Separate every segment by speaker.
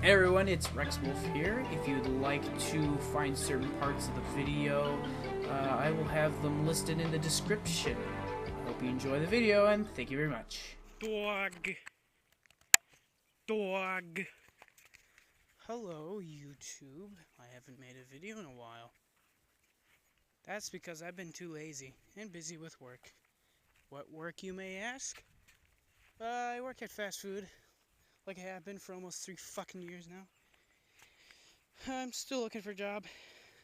Speaker 1: Hey everyone, it's Rex Wolf here. If you'd like to find certain parts of the video, I will have them listed in the description. Hope you enjoy the video, and thank you very much.
Speaker 2: Dog. Hello, YouTube. I haven't made a video in a while. That's because I've been too lazy and busy with work. What work, you may ask? I work at fast food, like I have been for almost 3 fucking years now. I'm still looking for a job.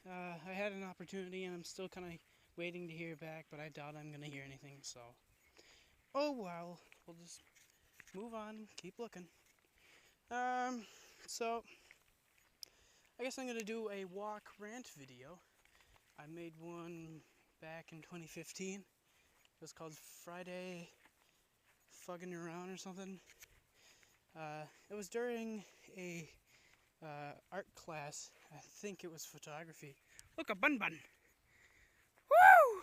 Speaker 2: I had an opportunity and I'm still kind of waiting to hear back, but I doubt I'm gonna hear anything, so... Oh well, we'll just move on and keep looking. So... I guess I'm gonna do a walk rant video. I made one back in 2015. It was called Friday Fuggin' Around or something. It was during a art class. I think it was photography. Look, a bun bun. Woo!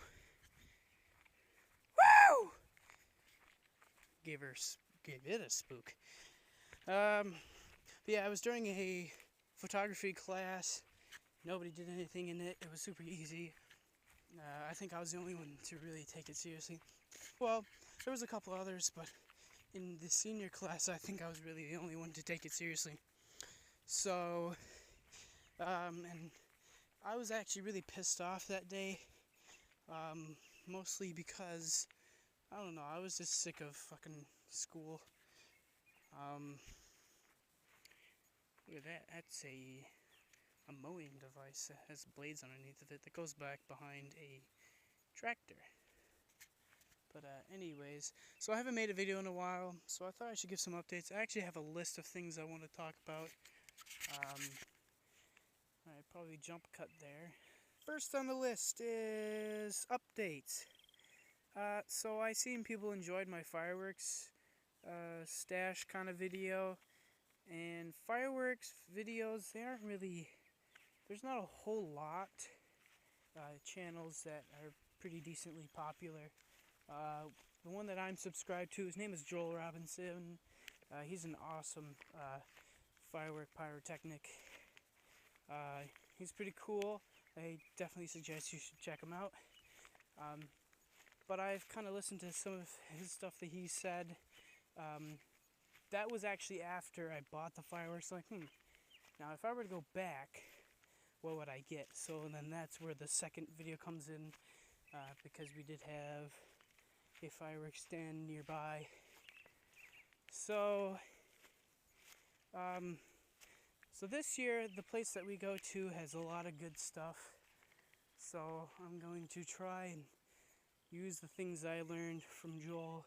Speaker 2: Woo! Gave it a spook. But yeah, I was during a photography class. Nobody did anything in it. It was super easy. I think I was the only one to really take it seriously. Well, there was a couple others, but in the senior class, I think I was really the only one to take it seriously. So, and I was actually really pissed off that day, mostly because, I don't know, I was just sick of fucking school. Look at that, that's a mowing device that has blades underneath of it that goes back behind a tractor. But anyways, so I haven't made a video in a while, so I thought I should give some updates. I actually have a list of things I want to talk about. Alright, probably jump cut there. First on the list is updates. So I seen people enjoyed my fireworks stash kind of video. And fireworks videos, they aren't really... There's not a whole lot channels that are pretty decently popular. The one that I'm subscribed to, his name is Joel Robinson. He's an awesome firework pyrotechnic. He's pretty cool. I definitely suggest you should check him out. But I've kind of listened to some of his stuff that he said. That was actually after I bought the fireworks. Like, now if I were to go back, what would I get? So then that's where the second video comes in, because we did have a fireworks stand nearby. So, so this year the place that we go to has a lot of good stuff. So I'm going to try and use the things I learned from Joel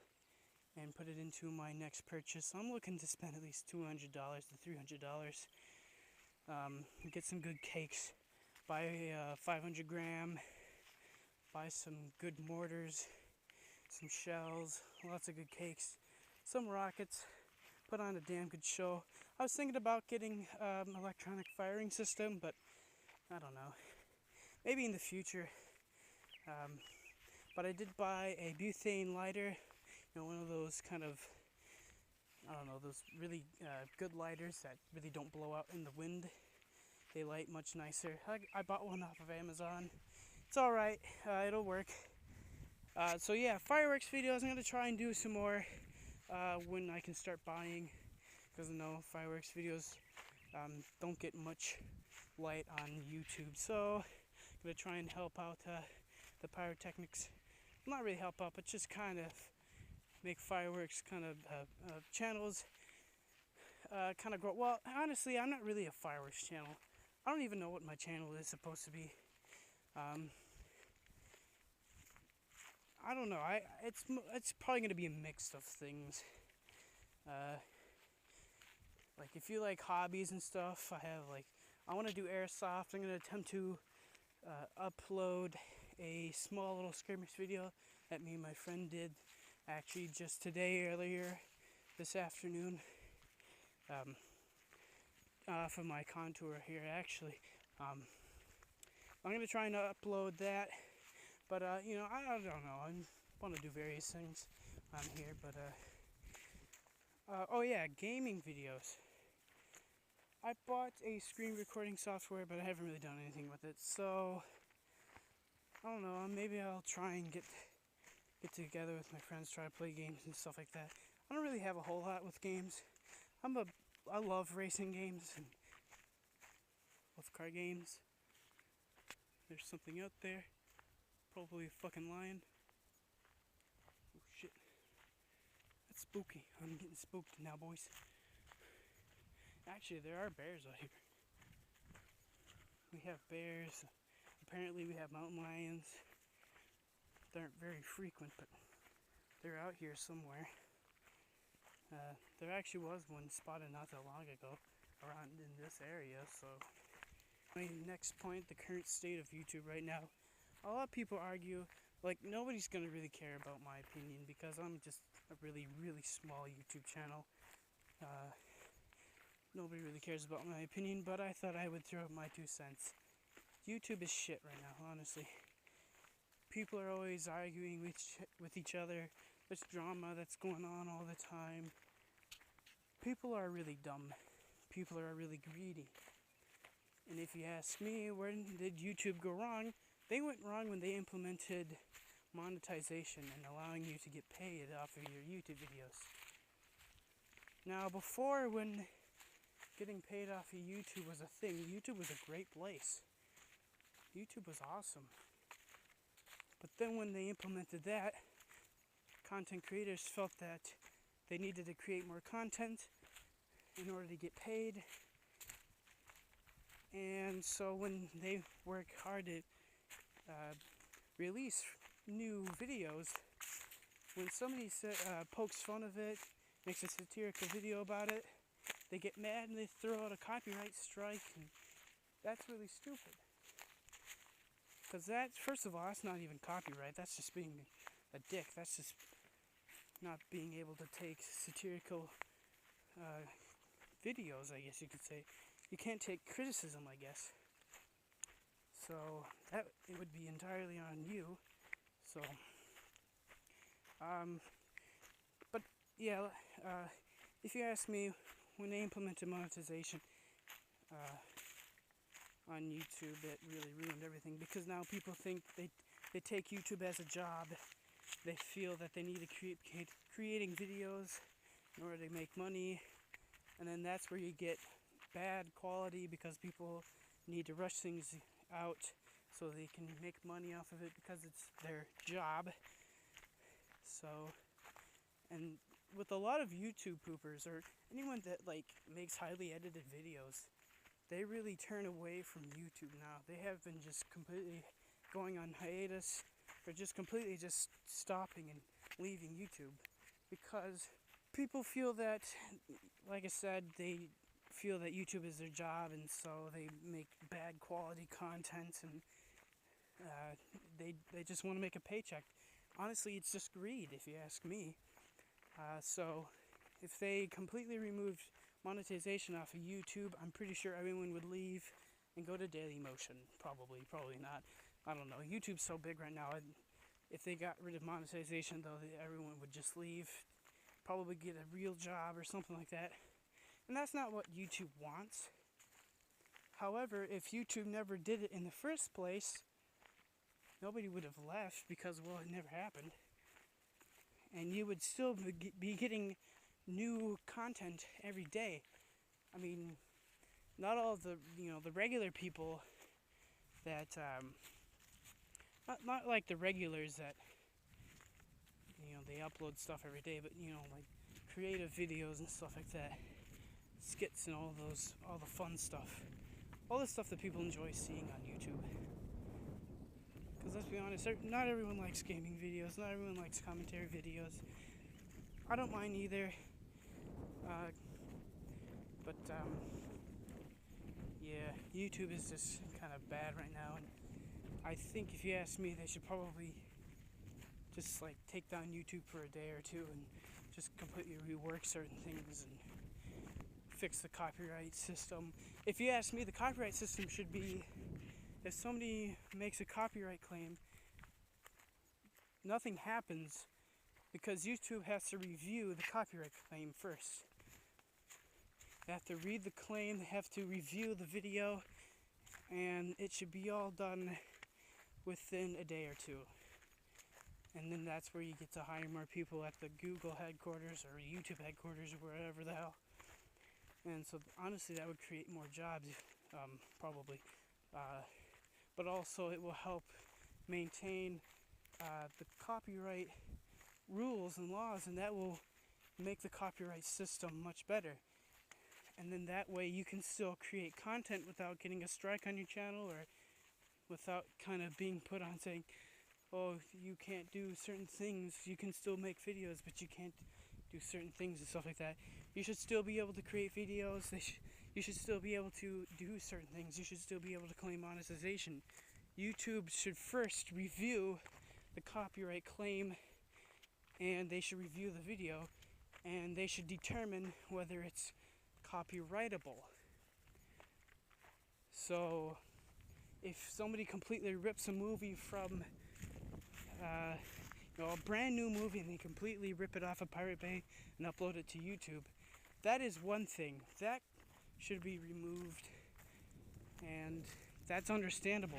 Speaker 2: and put it into my next purchase. I'm looking to spend at least $200 to $300. Get some good cakes, buy a 500 gram, buy some good mortars, some shells, lots of good cakes, some rockets, put on a damn good show. I was thinking about getting electronic firing system, but I don't know, maybe in the future. But I did buy a butane lighter, you know, one of those kind of, I don't know, those really good lighters that really don't blow out in the wind. They light much nicer. I bought one off of Amazon. It's alright, it'll work. So yeah, fireworks videos, I'm going to try and do some more when I can start buying. Because I know fireworks videos don't get much light on YouTube. So I'm going to try and help out the pyrotechnics. Not really help out, but just kind of make fireworks kind of channels kind of grow. Well, honestly, I'm not really a fireworks channel. I don't even know what my channel is supposed to be. I don't know. It's probably gonna be a mix of things. Like if you like hobbies and stuff, I want to do airsoft. I'm gonna attempt to upload a small little skirmish video that me and my friend did actually just today, earlier this afternoon, from my contour here actually. I'm gonna try and upload that, but you know, I don't know, I want to do various things on here, but oh yeah, gaming videos. I bought a screen recording software, but I haven't really done anything with it. So I don't know. Maybe I'll try and get together with my friends, try to play games and stuff like that. I don't really have a whole lot with games. I love racing games and love car games. There's something out there. Probably a fucking lion. Oh shit. That's spooky. I'm getting spooked now, boys. Actually, there are bears out here. We have bears. Apparently we have mountain lions. They aren't very frequent, but they're out here somewhere. There actually was one spotted not that long ago around in this area, so my next point, the current state of YouTube right now. A lot of people argue, like, nobody's gonna really care about my opinion because I'm just a really, really small YouTube channel. Nobody really cares about my opinion, but I thought I would throw out my 2 cents. YouTube is shit right now, honestly. People are always arguing with each other. There's drama that's going on all the time. People are really dumb. People are really greedy. And if you ask me, where did YouTube go wrong? They went wrong when they implemented monetization and allowing you to get paid off of your YouTube videos. Now, before, when getting paid off of YouTube was a thing, YouTube was a great place. YouTube was awesome. But then when they implemented that, content creators felt that they needed to create more content in order to get paid. And so when they work hard to release new videos, when somebody pokes fun of it, makes a satirical video about it, they get mad and they throw out a copyright strike, and that's really stupid. Because that, first of all, that's not even copyright, that's just being a dick. That's just not being able to take satirical videos, I guess you could say. You can't take criticism, I guess. So that it would be entirely on you. So, but yeah, if you ask me, when they implemented monetization on YouTube, it really ruined everything, because now people think they take YouTube as a job. They feel that they need to keep creating videos in order to make money, and then that's where you get bad quality because people need to rush things out so they can make money off of it because it's their job. So, and with a lot of YouTube poopers or anyone that like makes highly edited videos, they really turn away from YouTube now. They have been just completely going on hiatus, or just completely just stopping and leaving YouTube, because people feel that, like I said, they feel that YouTube is their job, and so they make bad quality content, and they just want to make a paycheck. Honestly, it's just greed, if you ask me. So if they completely removed monetization off of YouTube, I'm pretty sure everyone would leave and go to Dailymotion. Probably not. I don't know. YouTube's so big right now. If they got rid of monetization, though, everyone would just leave. Probably get a real job or something like that. And that's not what YouTube wants. However, if YouTube never did it in the first place, nobody would have left because, well, it never happened. And you would still be getting new content every day. I mean, not all of the, the regular people that, not like the regulars that, they upload stuff every day, but, like creative videos and stuff like that, skits and all the fun stuff, all the stuff that people enjoy seeing on YouTube. Because let's be honest, not everyone likes gaming videos, not everyone likes commentary videos. I don't mind either. But yeah, YouTube is just kind of bad right now, and I think if you ask me, they should probably just like take down YouTube for a day or two and just completely rework certain things and fix the copyright system. If you ask me, the copyright system should be, if somebody makes a copyright claim, nothing happens because YouTube has to review the copyright claim first. They have to read the claim, they have to review the video, and it should be all done within a day or two. And then that's where you get to hire more people at the Google headquarters or YouTube headquarters or wherever the hell. And so honestly, that would create more jobs, probably. But also it will help maintain the copyright rules and laws, and that will make the copyright system much better. And then that way you can still create content without getting a strike on your channel, or without kind of being put on saying, oh, you can't do certain things. You can still make videos, but you can't do certain things and stuff like that. You should still be able to create videos. You should still be able to do certain things. You should still be able to claim monetization. YouTube should first review the copyright claim, and they should review the video, and they should determine whether it's copyrightable. So if somebody completely rips a movie from a brand new movie, and they completely rip it off of Pirate Bay and upload it to YouTube, that is one thing. That should be removed, and that's understandable.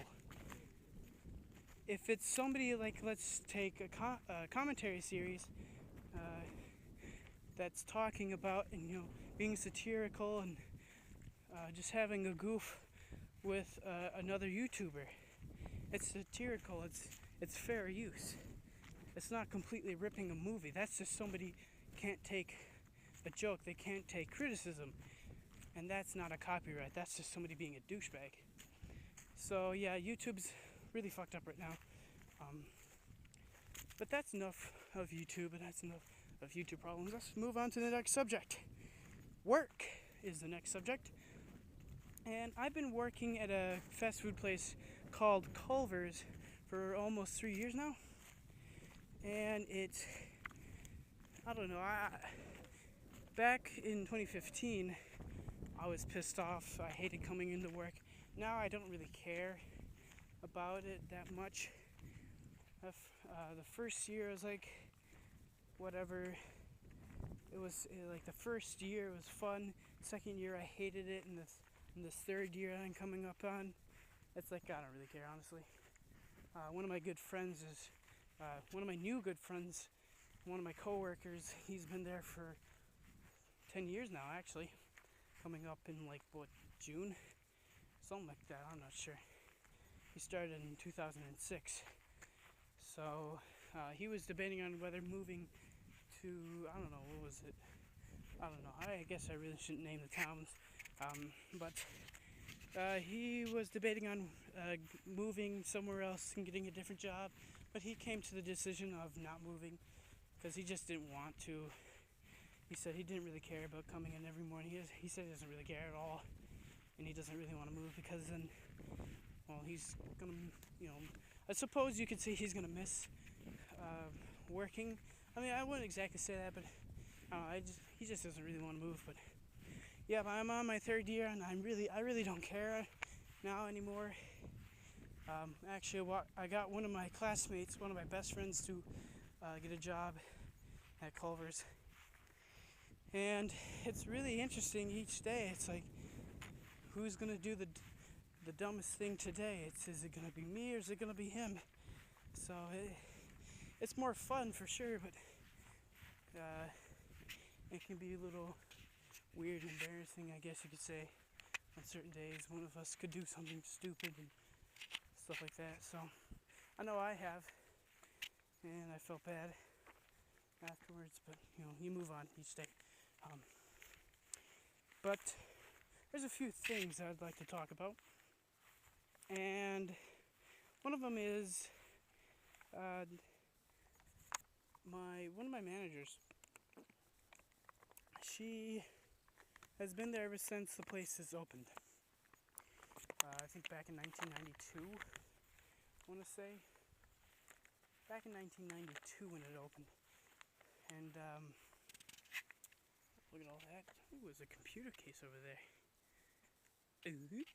Speaker 2: If it's somebody like, let's take a commentary series that's talking about, and being satirical and just having a goof with another YouTuber, it's satirical, it's fair use. It's not completely ripping a movie. That's just somebody can't take a joke, they can't take criticism, and that's not a copyright. That's just somebody being a douchebag. So yeah, YouTube's really fucked up right now. But that's enough of YouTube, and that's enough of YouTube problems. Let's move on to the next subject. Work is the next subject. And I've been working at a fast food place called Culver's for almost 3 years now. And it's, I don't know, back in 2015, I was pissed off. I hated coming into work. Now I don't really care about it that much. The first year was like, whatever. It was like the first year was fun. Second year I hated it, and this third year I'm coming up on, it's like I don't really care, honestly. One of my good friends is, one of my new good friends, one of my coworkers, he's been there for 10 years now, actually. Coming up in like, what, June? Something like that, I'm not sure. He started in 2006. So he was debating on whether moving to, I don't know, what was it? I don't know. I guess I really shouldn't name the towns. But he was debating on moving somewhere else and getting a different job. But he came to the decision of not moving because he just didn't want to. He said he didn't really care about coming in every morning. He said he doesn't really care at all. And he doesn't really want to move because then, well, he's going to, I suppose you could say he's going to miss working. I mean, I wouldn't exactly say that, but he just doesn't really want to move. But yeah, but I'm on my third year, and I really don't care now anymore. Actually, I got one of my classmates, one of my best friends, to get a job at Culver's. And it's really interesting each day. It's like, who's going to do the dumbest thing today? Is it going to be me, or is it going to be him? So it's more fun for sure, but it can be a little weird and embarrassing, I guess you could say. On certain days, one of us could do something stupid and stuff like that. So I know I have, and I felt bad afterwards, but you move on each day. But there's a few things I'd like to talk about, and one of them is one of my managers. She has been there ever since the place has opened. I think back in 1992, I want to say. Back in 1992 when it opened. And look at all that. Ooh, there's a computer case over there. Ooh.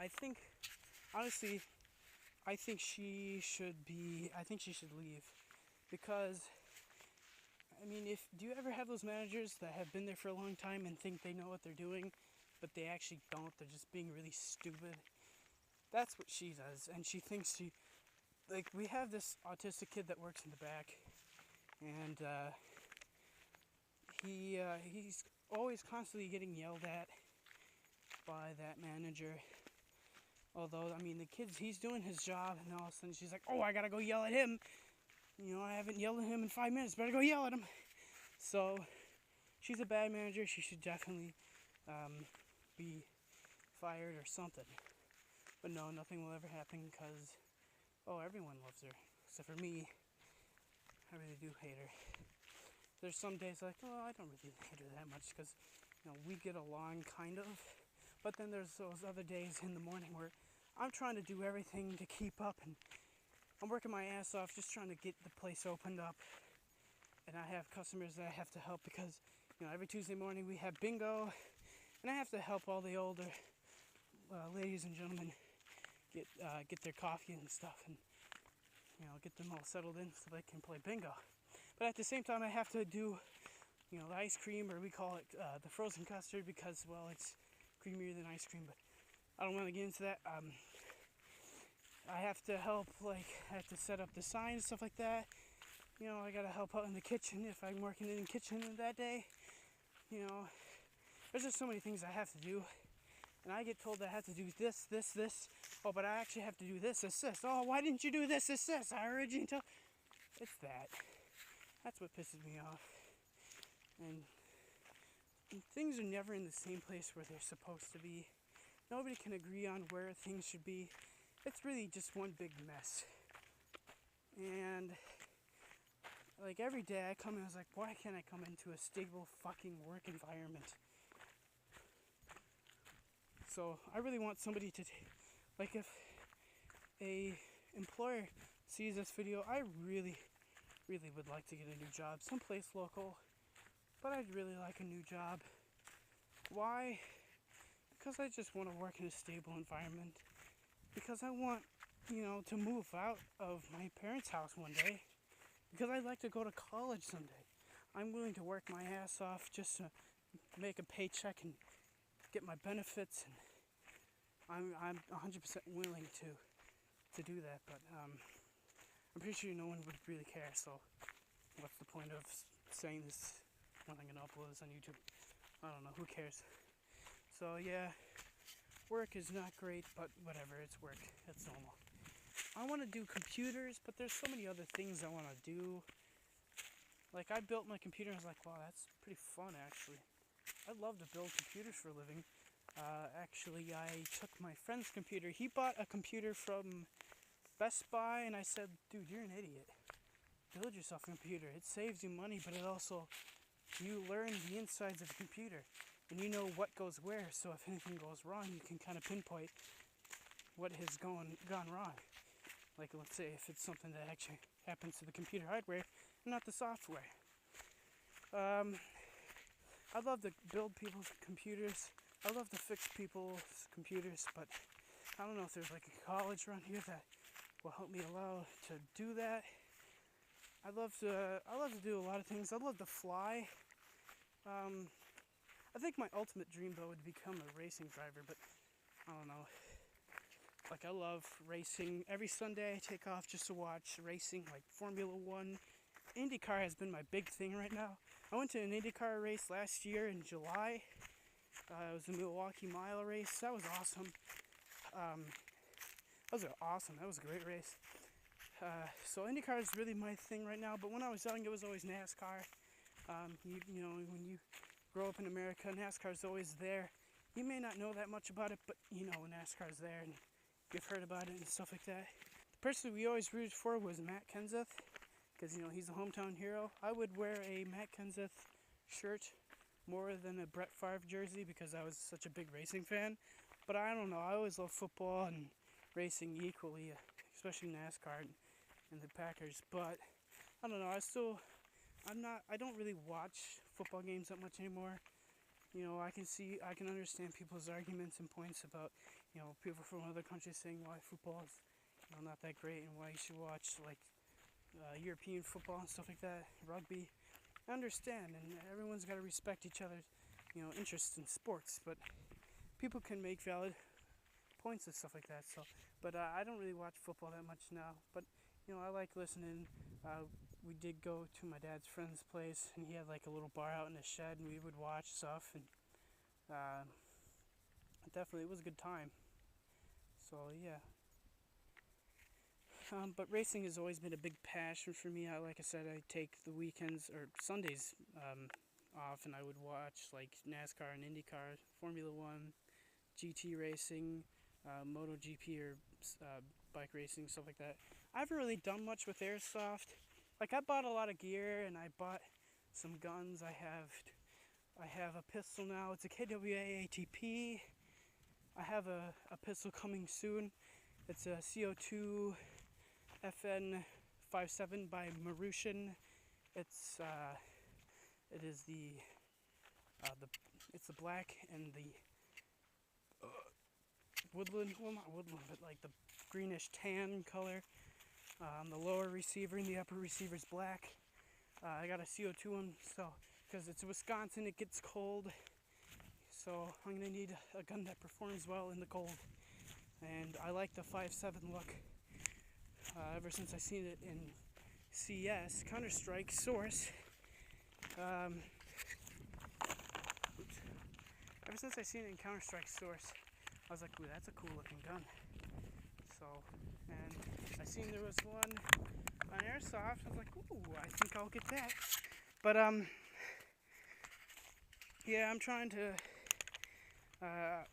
Speaker 2: I think, honestly, I think she should leave, because I mean, do you ever have those managers that have been there for a long time and think they know what they're doing, but they actually don't? They're just being really stupid. That's what she does, and she thinks like, we have this autistic kid that works in the back, and he's always constantly getting yelled at by that manager. Although, I mean, the kid's, he's doing his job, and all of a sudden she's like, oh, I gotta go yell at him. You know, I haven't yelled at him in 5 minutes, better go yell at him. So, she's a bad manager. She should definitely be fired or something. But no, nothing will ever happen because, oh, everyone loves her. Except for me. I really do hate her. There's some days like, oh, I don't really hate her that much because, you know, we get along kind of. But then there's those other days in the morning where I'm trying to do everything to keep up, and I'm working my ass off just trying to get the place opened up. And I have customers that I have to help because, you know, every Tuesday morning we have bingo, and I have to help all the older ladies and gentlemen get their coffee and stuff, and, you know, get them all settled in so they can play bingo. But at the same time, I have to do, you know, the ice cream, or we call it the frozen custard because, well, it's creamier than ice cream, but I don't want to get into that. I have to help, like, I have to set up the signs and stuff like that. You know, I gotta help out in the kitchen if I'm working in the kitchen that day. You know, there's just so many things I have to do. And I get told I have to do this, this, this. Oh, but I actually have to do this, this, this. Oh, why didn't you do this, this, this? I heard you tell. It's that. That's what pisses me off. And things are never in the same place where they're supposed to be. Nobody can agree on where things should be. It's really just one big mess. And like every day I come in, I was like, why can't I come into a stable fucking work environment? So I really want somebody to, like, if a employer sees this video, I really would like to get a new job, someplace local, but I'd really like a new job. Why? Because I just want to work in a stable environment. Because I want, you know, to move out of my parents' house one day. Because I'd like to go to college someday. I'm willing to work my ass off just to make a paycheck and get my benefits, and I'm 100% willing to do that, but I'm pretty sure no one would really care, so what's the point of saying this when I'm going to upload this on YouTube? I don't know, who cares? So yeah, work is not great, but whatever, it's work, it's normal. I want to do computers, but there's so many other things I want to do. Like, I built my computer and I was like, wow, that's pretty fun, actually. I love to build computers for a living. Actually, I took my friend's computer. He bought a computer from Best Buy, and I said, dude, you're an idiot. Build yourself a computer. It saves you money, but it also, you learn the insides of a computer, and you know what goes where, so if anything goes wrong, you can kind of pinpoint what has gone wrong. Like, let's say if it's something that actually happens to the computer hardware, not the software. I love to build people's computers. I love to fix people's computers, but I don't know if there's like a college around here that will help me allow to do that. I love to do a lot of things. I love to fly. I think my ultimate dream though would become a racing driver, but I don't know. Like, I love racing. Every Sunday I take off just to watch racing, like Formula 1. IndyCar has been my big thing right now. I went to an IndyCar race last year in July. It was the Milwaukee Mile race. That was awesome. That was a great race. So IndyCar is really my thing right now. But when I was young, it was always NASCAR. You know, when you grow up in America, NASCAR is always there. You may not know that much about it, but you know NASCAR is there, and you've heard about it and stuff like that. The person we always rooted for was Matt Kenseth, because, you know, he's a hometown hero. I would wear a Matt Kenseth shirt more than a Brett Favre jersey because I was such a big racing fan. But I don't know, I always love football and racing equally, especially NASCAR and the Packers. But I don't know, I don't really watch football games that much anymore. You know, I can understand people's arguments and points about, you know, people from other countries saying why football is, you know, not that great and why you should watch, like, European football and stuff like that, rugby. I understand, and everyone's got to respect each other's, interests in sports. But people can make valid points and stuff like that. So, but I don't really watch football that much now. But I like listening. We did go to my dad's friend's place, and he had like a little bar out in his shed, and we would watch stuff, and definitely it was a good time. So yeah. But racing has always been a big passion for me. Like I said, I take the weekends or Sundays off, and I would watch like NASCAR and IndyCar, Formula One, GT racing, MotoGP or bike racing, stuff like that. I haven't really done much with airsoft. Like I bought a lot of gear, and I bought some guns. I have a pistol now. It's a KWA ATP. I have a pistol coming soon. It's a CO2 FN57 by Marushin. It is it's the black and the woodland, well not woodland, but like the greenish tan color. The lower receiver and the upper receiver is black. I got a CO2 one, so because it's Wisconsin, it gets cold. So I'm gonna need a gun that performs well in the cold. And I like the 5.7 look. Ever since I seen it in CS, Counter-Strike Source. Ever since I seen it in Counter-Strike Source, I was like, ooh, that's a cool looking gun. So, and I seen there was one on Airsoft. I was like, ooh, I think I'll get that. But yeah, I'm trying to.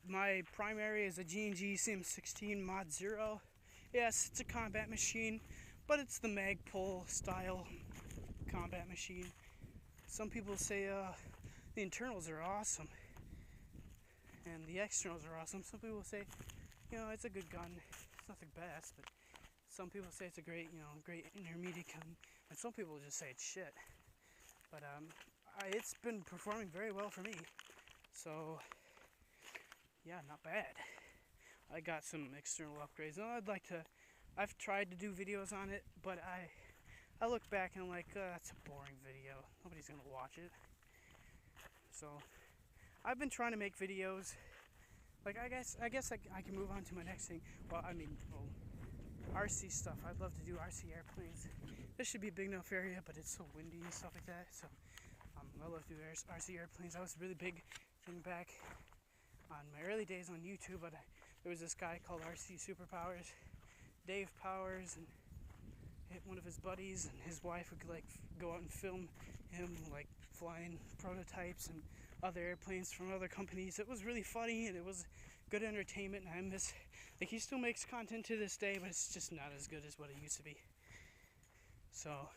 Speaker 2: My primary is a G&G Sim16 Mod 0. Yes, it's a combat machine, but it's the Magpul style combat machine. Some people say the internals are awesome and the externals are awesome. Some people say, it's a good gun. It's not the best, but some people say it's a great, great intermediate gun, and some people just say it's shit. But it's been performing very well for me, so yeah, not bad. I got some external upgrades. And I've tried to do videos on it, but I look back and I'm like, that's a boring video. Nobody's gonna watch it. So I've been trying to make videos. Like I guess I can move on to my next thing. Well, RC stuff. I'd love to do RC airplanes. This should be a big enough area, but it's so windy and stuff like that. So I love to do RC airplanes. I was really big thinking back on my early days on YouTube, but there was this guy called RC Superpowers, Dave Powers, and one of his buddies and his wife would like go out and film him like flying prototypes and other airplanes from other companies. It was really funny and it was good entertainment, and I miss, like, he still makes content to this day, but it's just not as good as what it used to be. So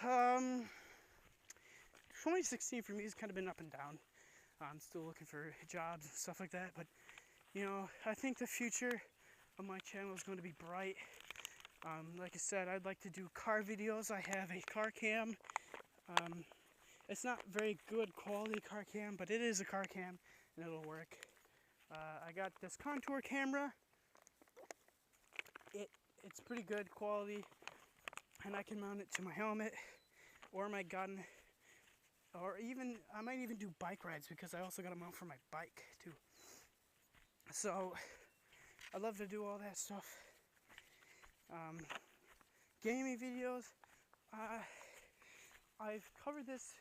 Speaker 2: 2016 for me has kind of been up and down. I'm still looking for jobs and stuff like that, but I think the future of my channel is going to be bright. Like I said, I'd like to do car videos. I have a car cam. It's not very good quality car cam, but it is a car cam and it'll work. I got this contour camera. It's pretty good quality, and I can mount it to my helmet or my gun. Or even, I might even do bike rides because I also got a mount for my bike too. So, I love to do all that stuff. Gaming videos, I've covered this,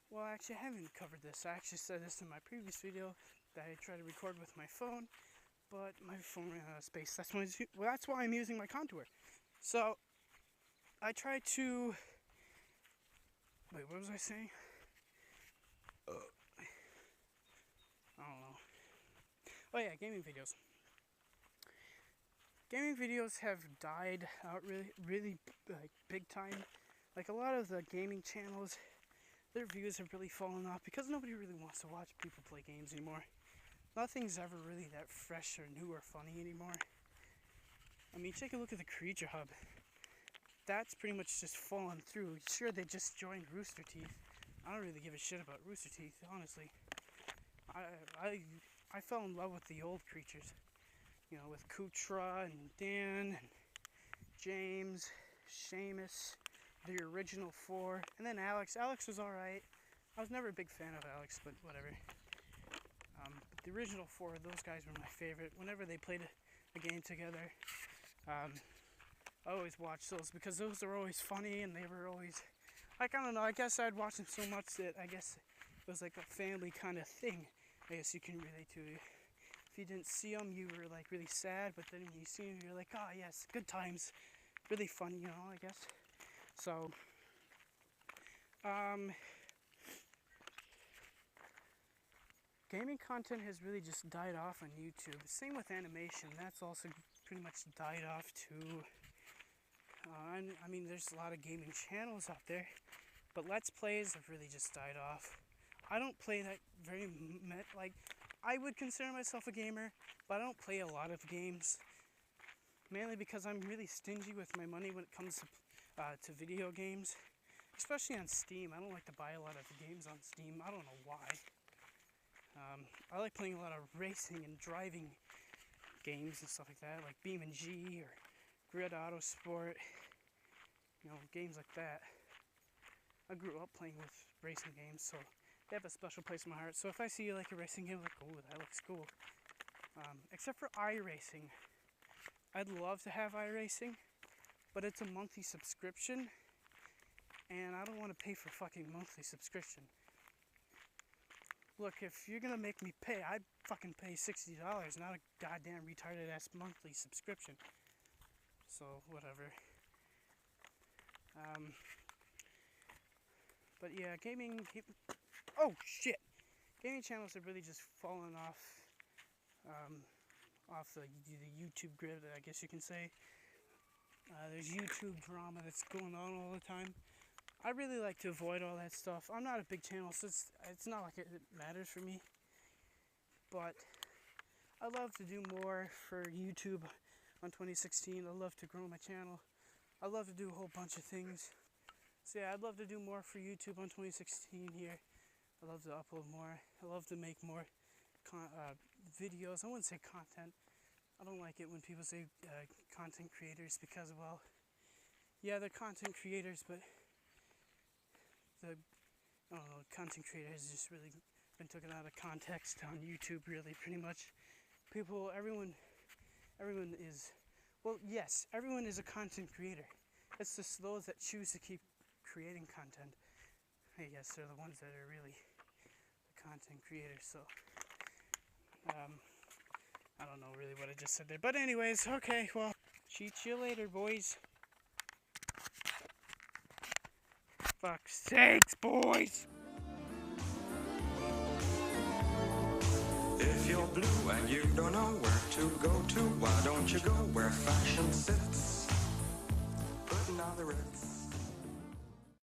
Speaker 2: well actually I haven't covered this. I actually said this in my previous video that I try to record with my phone, but my phone ran out of space. That's why I'm using my contour. So, I try to... Wait, what was I saying? I don't know. Oh yeah, gaming videos. Gaming videos have died out really like big time. Like a lot of the gaming channels, their views have really fallen off because nobody really wants to watch people play games anymore. Nothing's ever really that fresh or new or funny anymore. I mean, take a look at the Creature Hub. That's pretty much just fallen through. Sure, they just joined Rooster Teeth. I don't really give a shit about Rooster Teeth, honestly. I fell in love with the old creatures. With Kutra and Dan and James, Seamus, the original 4, and then Alex. Alex was alright. I was never a big fan of Alex, but whatever. The original 4, those guys were my favorite. Whenever they played a game together, I always watched those because those were always funny, and they were always, like, I don't know, I guess I'd watch them so much that I guess it was like a family kind of thing. I guess you can relate to it. If you didn't see them, you were like really sad, but then when you see them, you're like, oh yes, good times. Really fun, you know, I guess. So, gaming content has really just died off on YouTube. Same with animation, that's also pretty much died off too. I mean, there's a lot of gaming channels out there, but Let's Plays have really just died off. I don't play that very like, I would consider myself a gamer, but I don't play a lot of games. Mainly because I'm really stingy with my money when it comes to video games. Especially on Steam. I don't like to buy a lot of games on Steam. I don't know why. I like playing a lot of racing and driving games and stuff like that, like Beam and G or Grid Auto Sport, you know, games like that. I grew up playing with racing games, so they have a special place in my heart. So if I see like a racing game, I'm like, oh, that looks cool. Except for iRacing. I'd love to have iRacing, but it's a monthly subscription, and I don't want to pay for fucking monthly subscription. Look, if you're gonna make me pay, I'd fucking pay $60, not a goddamn retarded ass monthly subscription. So, whatever. But yeah, oh shit! Gaming channels have really just fallen off, off the YouTube grid, I guess you can say. There's YouTube drama that's going on all the time. I really like to avoid all that stuff. I'm not a big channel, so it's not like it matters for me. But I love to do more for YouTube on 2016. I love to grow my channel. I love to do a whole bunch of things. So yeah, I'd love to do more for YouTube on 2016 here. I love to upload more. I love to make more videos. I wouldn't say content. I don't like it when people say content creators because, well, yeah, they're content creators, but I don't know, content creator has just really been taken out of context on YouTube, really, pretty much. Everyone is, well, yes, everyone is a content creator. It's just those that choose to keep creating content. I guess they're the ones that are really the content creators, so, I don't know really what I just said there. But anyways, okay, well, cheat you later, boys. Fuck's sakes, boys!
Speaker 3: If you're blue and you don't know where to go to, why don't you go where fashion